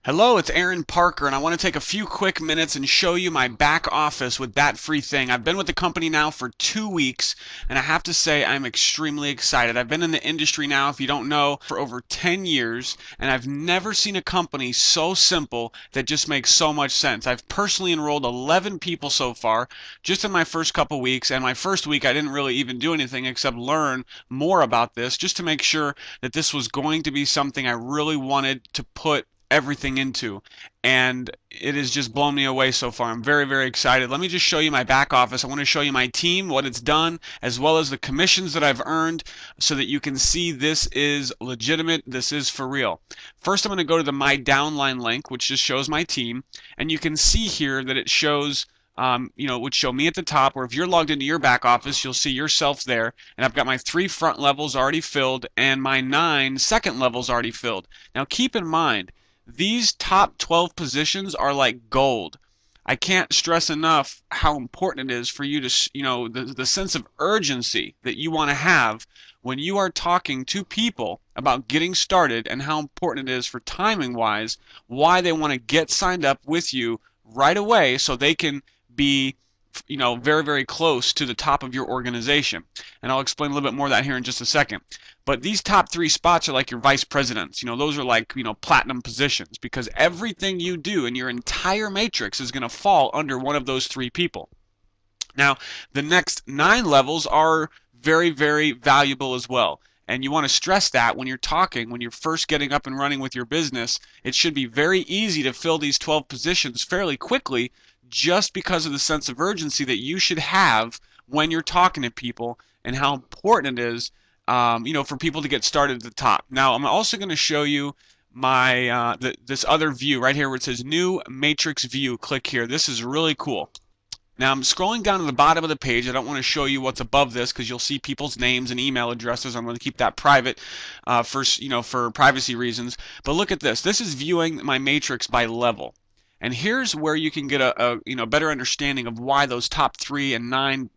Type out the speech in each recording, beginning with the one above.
Hello, it's Aaron Parker, and I want to take a few quick minutes and show you my back office with ThatFreeThing. I've been with the company now for 2 weeks, and I have to say I'm extremely excited. I've been in the industry now, if you don't know, for over 10 years, and I've never seen a company so simple that just makes so much sense. I've personally enrolled 11 people so far, just in my first couple weeks, and my first week I didn't really even do anything except learn more about this, just to make sure that this was going to be something I really wanted to put everything into, and it has just blown me away so far. I'm very, very excited. Let me just show you my back office. I want to show you my team, what it's done, as well as the commissions that I've earned, so that you can see this is legitimate, this is for real. First, I'm going to go to the My Downline link, which just shows my team, and you can see here that it shows it would show me at the top, or if you're logged into your back office, you'll see yourself there. And I've got my 3 front levels already filled and my 9 second levels already filled. Now keep in mind, these top 12 positions are like gold. I can't stress enough how important it is for you to, the sense of urgency that you want to have when you are talking to people about getting started, and how important it is for timing wise, why they want to get signed up with you right away so they can be very, very close to the top of your organization. And I'll explain a little bit more of that here in just a second. But these top 3 spots are like your vice presidents. Those are like, platinum positions, because everything you do in your entire matrix is going to fall under one of those 3 people. Now, the next 9 levels are very, very valuable as well. And you want to stress that when you're talking, when you're first getting up and running with your business, it should be very easy to fill these 12 positions fairly quickly, just because of the sense of urgency that you should have when you're talking to people, and how important it is, for people to get started at the top. Now, I'm also going to show you my this other view right here where it says New Matrix View. Click here. This is really cool. Now I'm scrolling down to the bottom of the page. I don't want to show you what's above this because you'll see people's names and email addresses. I'm going to keep that private for privacy reasons. But look at this. This is viewing my matrix by level. And here's where you can get a better understanding of why those top 3 and 9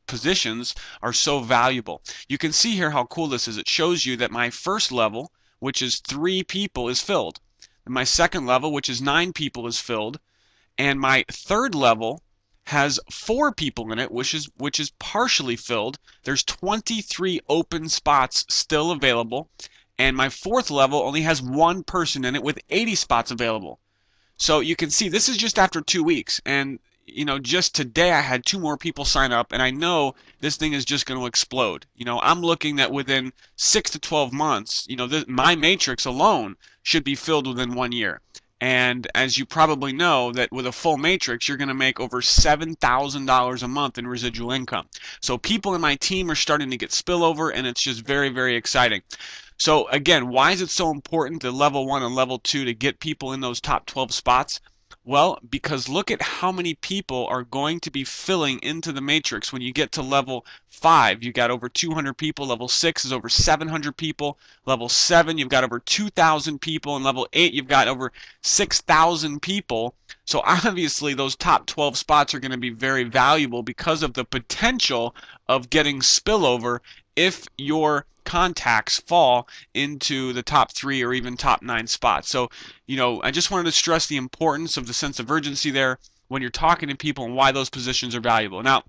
positions are so valuable. You can see here how cool this is. It shows you that my first level, which is 3 people, is filled. And my second level, which is 9 people, is filled. And my third level has 4 people in it, which is partially filled. There's 23 open spots still available. And my fourth level only has 1 person in it with 80 spots available. So you can see this is just after 2 weeks, and just today I had 2 more people sign up, and I know this thing is just going to explode. I'm looking that within 6 to 12 months, my matrix alone should be filled within 1 year. And as you probably know, that with a full matrix, you're going to make over $7,000 a month in residual income. So people in my team are starting to get spillover, and it's just very, very exciting. So again, why is it so important, the level 1 and level 2, to get people in those top 12 spots? Well, because look at how many people are going to be filling into the matrix when you get to level 5. You've got over 200 people. Level 6 is over 700 people. Level 7, you've got over 2,000 people. And level 8, you've got over 6,000 people. So obviously those top 12 spots are going to be very valuable because of the potential of getting spillover if your contacts fall into the top 3 or even top 9 spots. So, I just wanted to stress the importance of the sense of urgency there when you're talking to people, and why those positions are valuable. Now,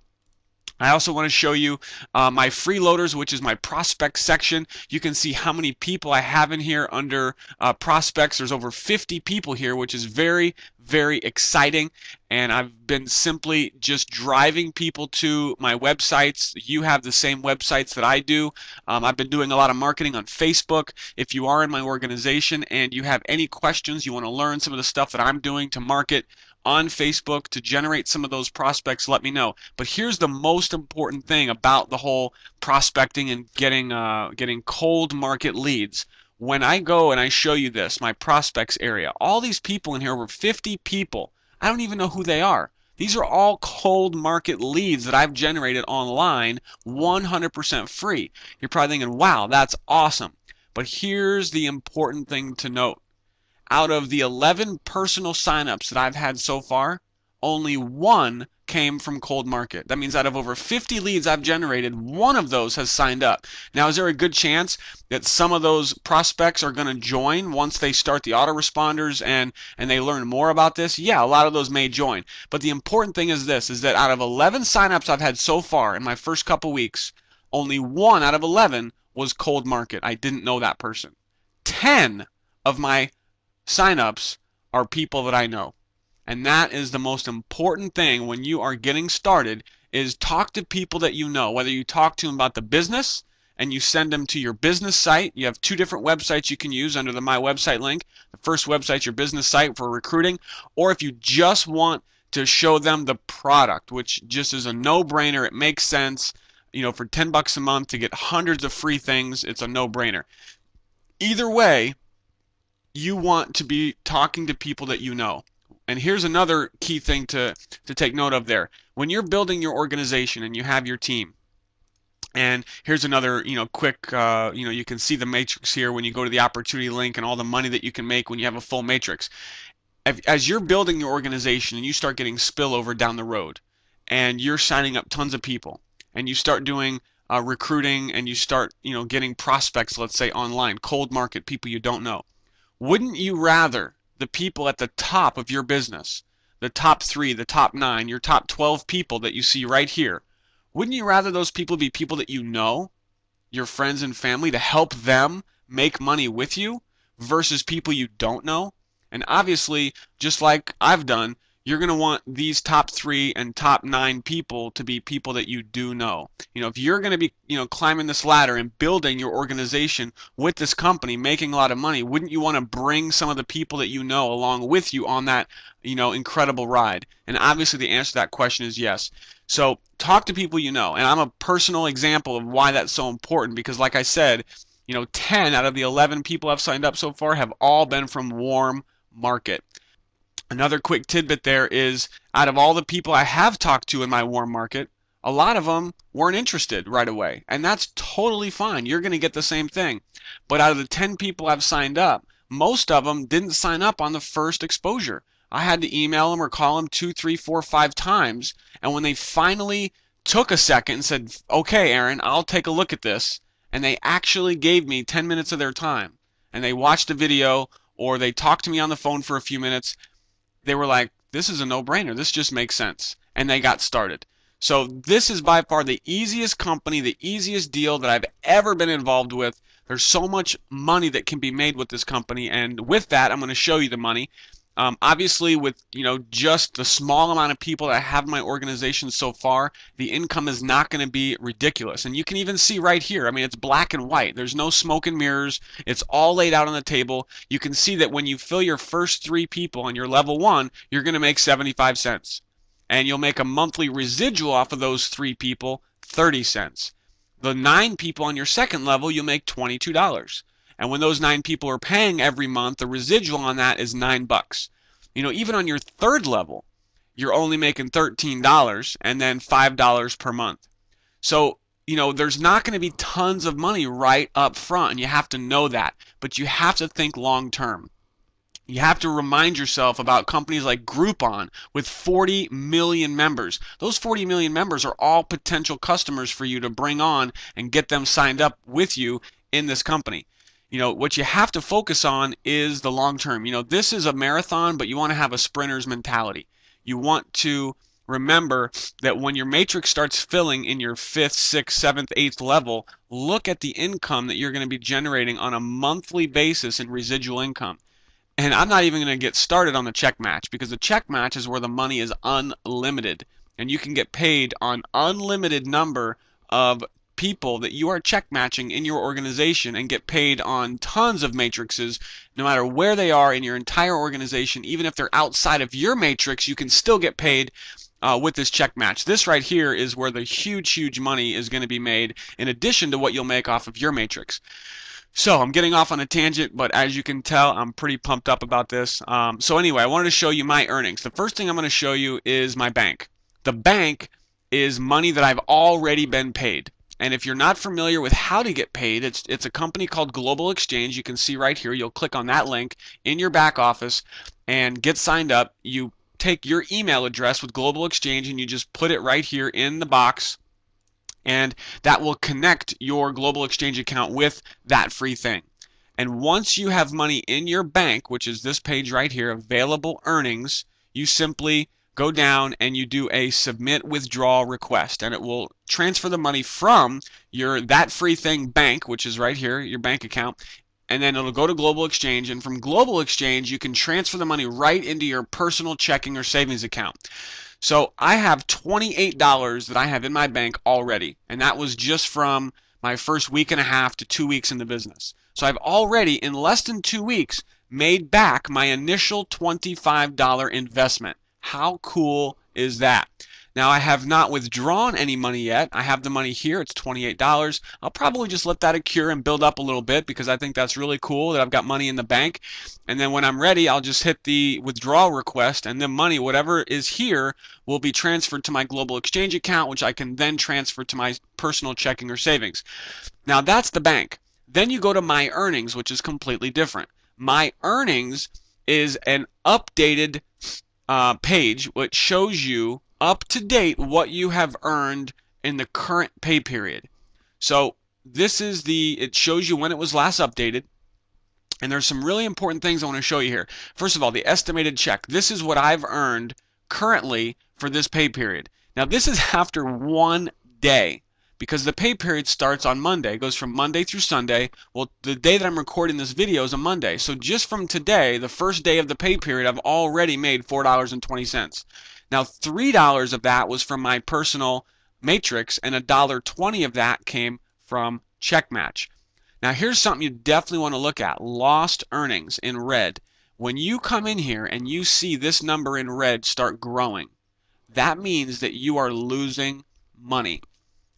I also want to show you my freeloaders, which is my prospect section. You can see how many people I have in here under prospects. There's over 50 people here, which is very, very exciting. And I've been simply just driving people to my websites. You have the same websites that I do. I've been doing a lot of marketing on Facebook. If you are in my organization and you have any questions, you want to learn some of the stuff that I'm doing to market on Facebook to generate some of those prospects, let me know. But here's the most important thing about the whole prospecting and getting cold market leads. When I go and I show you this, my prospects area, all these people in here, over 50 people, I don't even know who they are. These are all cold market leads that I've generated online, 100% free. You're probably thinking, wow, that's awesome. But here's the important thing to note. Out of the 11 personal signups that I've had so far, only one came from cold market. That means out of over 50 leads I've generated, one of those has signed up. Now, is there a good chance that some of those prospects are going to join once they start the autoresponders and they learn more about this? Yeah, a lot of those may join. But the important thing is this, is that out of 11 signups I've had so far in my first couple weeks, only 1 out of 11 was cold market. I didn't know that person. 10 of my signups are people that I know. And that is the most important thing when you are getting started, is talk to people that you know. Whether you talk to them about the business and you send them to your business site. You have 2 different websites you can use under the My Website link. The first website's your business site for recruiting, or if you just want to show them the product, which just is a no-brainer. It makes sense. You know, for 10 bucks a month to get hundreds of free things, it's a no-brainer. Either way, you want to be talking to people that you know. And here's another key thing to take note of there. When you're building your organization and you have your team, and here's another, quick, you can see the matrix here when you go to the opportunity link and all the money that you can make when you have a full matrix. As you're building your organization and you start getting spillover down the road, and you're signing up tons of people, and you start doing recruiting, and you start, getting prospects, let's say online, cold market, people you don't know. Wouldn't you rather the people at the top of your business, the top 3, the top 9, your top 12 people that you see right here, wouldn't you rather those people be people that you know, your friends and family, to help them make money with you versus people you don't know? And obviously, just like I've done, you're going to want these top 3 and top 9 people to be people that you do know. If you're going to be, climbing this ladder and building your organization with this company, making a lot of money, wouldn't you want to bring some of the people that you know along with you on that, incredible ride? And obviously the answer to that question is yes. So talk to people you know. And I'm a personal example of why that's so important, because like I said, 10 out of the 11 people I've signed up so far have all been from warm market. Another quick tidbit there is, out of all the people I have talked to in my warm market, a lot of them weren't interested right away. And that's totally fine. You're going to get the same thing. But out of the 10 people I've signed up, most of them didn't sign up on the first exposure. I had to email them or call them 2, 3, 4, 5 times. And when they finally took a second and said, okay, Aaron, I'll take a look at this, and they actually gave me 10 minutes of their time, and they watched a video or they talked to me on the phone for a few minutes, they were like, this is a no-brainer. This just makes sense. And they got started. So this is by far the easiest company, the easiest deal that I've ever been involved with. There's so much money that can be made with this company. And with that, I'm going to show you the money. Obviously, with just the small amount of people that I have in my organization so far, the income is not going to be ridiculous. And you can even see right here, I mean, it's black and white. There's no smoke and mirrors. It's all laid out on the table. You can see that when you fill your first 3 people on your level 1, you're going to make 75 cents. And you'll make a monthly residual off of those 3 people, 30 cents. The 9 people on your second level, you'll make $22. And when those 9 people are paying every month, the residual on that is $9. Even on your third level, you're only making $13 and then $5 per month. So, there's not going to be tons of money right up front, and you have to know that. But you have to think long term. You have to remind yourself about companies like Groupon with 40 million members. Those 40 million members are all potential customers for you to bring on and get them signed up with you in this company. What you have to focus on is the long term. This is a marathon, but you want to have a sprinter's mentality. You want to remember that when your matrix starts filling in your 5th, 6th, 7th, 8th level, look at the income that you're going to be generating on a monthly basis in residual income. And I'm not even going to get started on the check match, because the check match is where the money is unlimited. And you can get paid on unlimited number of people that you are check matching in your organization and get paid on tons of matrices, no matter where they are in your entire organization. Even if they're outside of your matrix, you can still get paid with this check match. This right here is where the huge money is going to be made, in addition to what you'll make off of your matrix. So I'm getting off on a tangent, but as you can tell, I'm pretty pumped up about this. So anyway, I wanted to show you my earnings. The first thing I'm going to show you is my bank. The bank is money that I've already been paid. And if you're not familiar with how to get paid, it's a company called Global Exchange. You can see right here. You'll click on that link in your back office and get signed up. You take your email address with Global Exchange and you just put it right here in the box, and that will connect your Global Exchange account with ThatFreeThing. And once you have money in your bank, which is this page right here, available earnings, you simply go down and you do a submit withdrawal request, and it will transfer the money from your ThatFreeThing bank, which is right here, your bank account, and then it'll go to Global Exchange, and from Global Exchange you can transfer the money right into your personal checking or savings account. So I have $28 that I have in my bank already, and that was just from my first week and a half to 2 weeks in the business. So I've already, in less than 2 weeks, made back my initial $25 investment. How cool is that? Now, I have not withdrawn any money yet. I have the money here. It's $28. I'll probably just let that accrue and build up a little bit because I think that's really cool that I've got money in the bank. And then when I'm ready, I'll just hit the withdrawal request, and the money, whatever is here, will be transferred to my Global Exchange account, which I can then transfer to my personal checking or savings. Now, that's the bank. Then you go to My Earnings, which is completely different. My Earnings is an updated page which shows you up to date what you have earned in the current pay period. So this is it shows you when it was last updated, and there's some really important things I want to show you here. First of all, the estimated check. This is what I've earned currently for this pay period. Now this is after 1 day, because the pay period starts on Monday. It goes from Monday through Sunday. Well, the day that I'm recording this video is a Monday. So just from today, the first day of the pay period, I've already made $4.20. Now $3 of that was from my personal matrix, and $1.20 of that came from CheckMatch. Now here's something you definitely want to look at. Lost earnings in red. When you come in here and you see this number in red start growing, that means that you are losing money.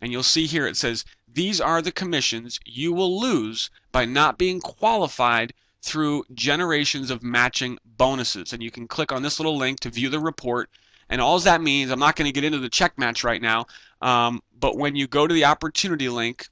And you'll see here it says, these are the commissions you will lose by not being qualified through generations of matching bonuses. And you can click on this little link to view the report. And all that means, I'm not going to get into the check match right now, but when you go to the opportunity link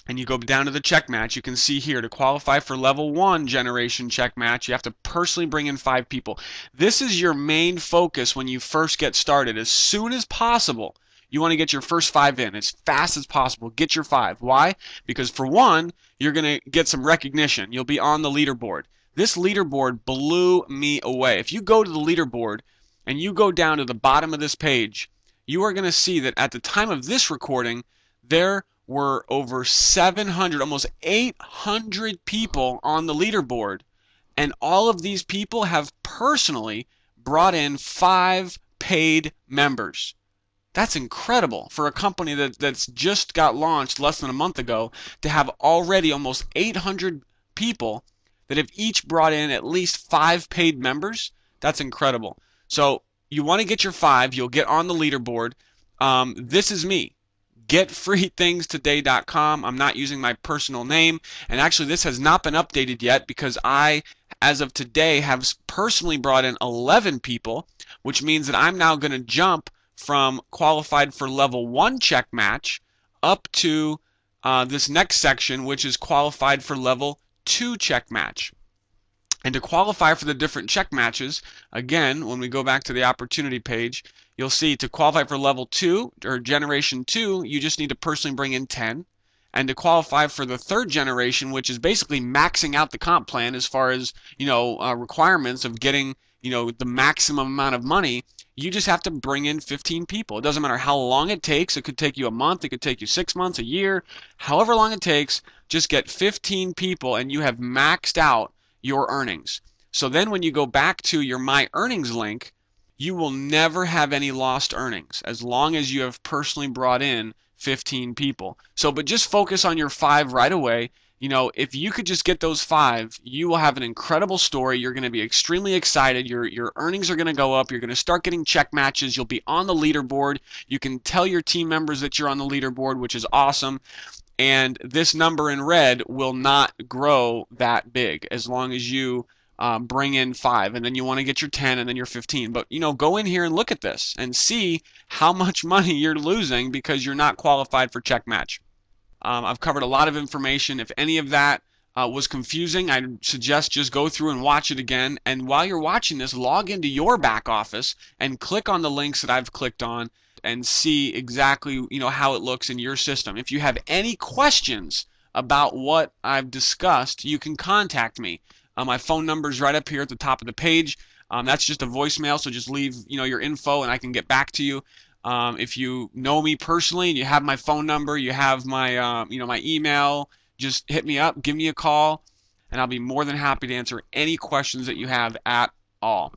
and you go down to the check match, you can see here, to qualify for level 1 generation check match, you have to personally bring in 5 people. This is your main focus when you first get started. As soon as possible, you want to get your first 5 in as fast as possible. Get your 5. Why? Because for one, you're going to get some recognition. You'll be on the leaderboard. This leaderboard blew me away. If you go to the leaderboard and you go down to the bottom of this page, you are going to see that at the time of this recording, there were over 700, almost 800 people on the leaderboard, and all of these people have personally brought in 5 paid members. That's incredible for a company that's just got launched less than a month ago, to have already almost 800 people that have each brought in at least 5 paid members. That's incredible. So you want to get your 5. You'll get on the leaderboard. This is me. GetFreeThingsToday.com. I'm not using my personal name, and actually this has not been updated yet because I, as of today, have personally brought in 11 people, which means that I'm now going to jump from qualified for level 1 check match up to this next section, which is qualified for level 2 check match. And to qualify for the different check matches, again, when we go back to the opportunity page, you'll see to qualify for level 2 or generation 2, you just need to personally bring in 10. And to qualify for the 3rd generation, which is basically maxing out the comp plan as far as, requirements of getting, the maximum amount of money, you just have to bring in 15 people. It doesn't matter how long it takes. It could take you a month. It could take you 6 months, a year, however long it takes. Just get 15 people and you have maxed out your earnings. So then when you go back to your My Earnings link, you will never have any lost earnings as long as you have personally brought in 15 people. So, but just focus on your 5 right away. If you could just get those 5, you will have an incredible story. You're going to be extremely excited. Your earnings are going to go up. You're going to start getting check matches. You'll be on the leaderboard. You can tell your team members that you're on the leaderboard, which is awesome. And this number in red will not grow that big as long as you bring in 5, and then you want to get your 10 and then your 15. But go in here and look at this and see how much money you're losing because you're not qualified for check match. I've covered a lot of information. If any of that was confusing, I suggest just go through and watch it again. And while you're watching this, log into your back office and click on the links that I've clicked on and see exactly how it looks in your system. If you have any questions about what I've discussed, you can contact me. My phone number is right up here at the top of the page. That's just a voicemail, so just leave your info and I can get back to you. If you know me personally and you have my phone number, you have my my email, just hit me up, give me a call, and I'll be more than happy to answer any questions that you have at all.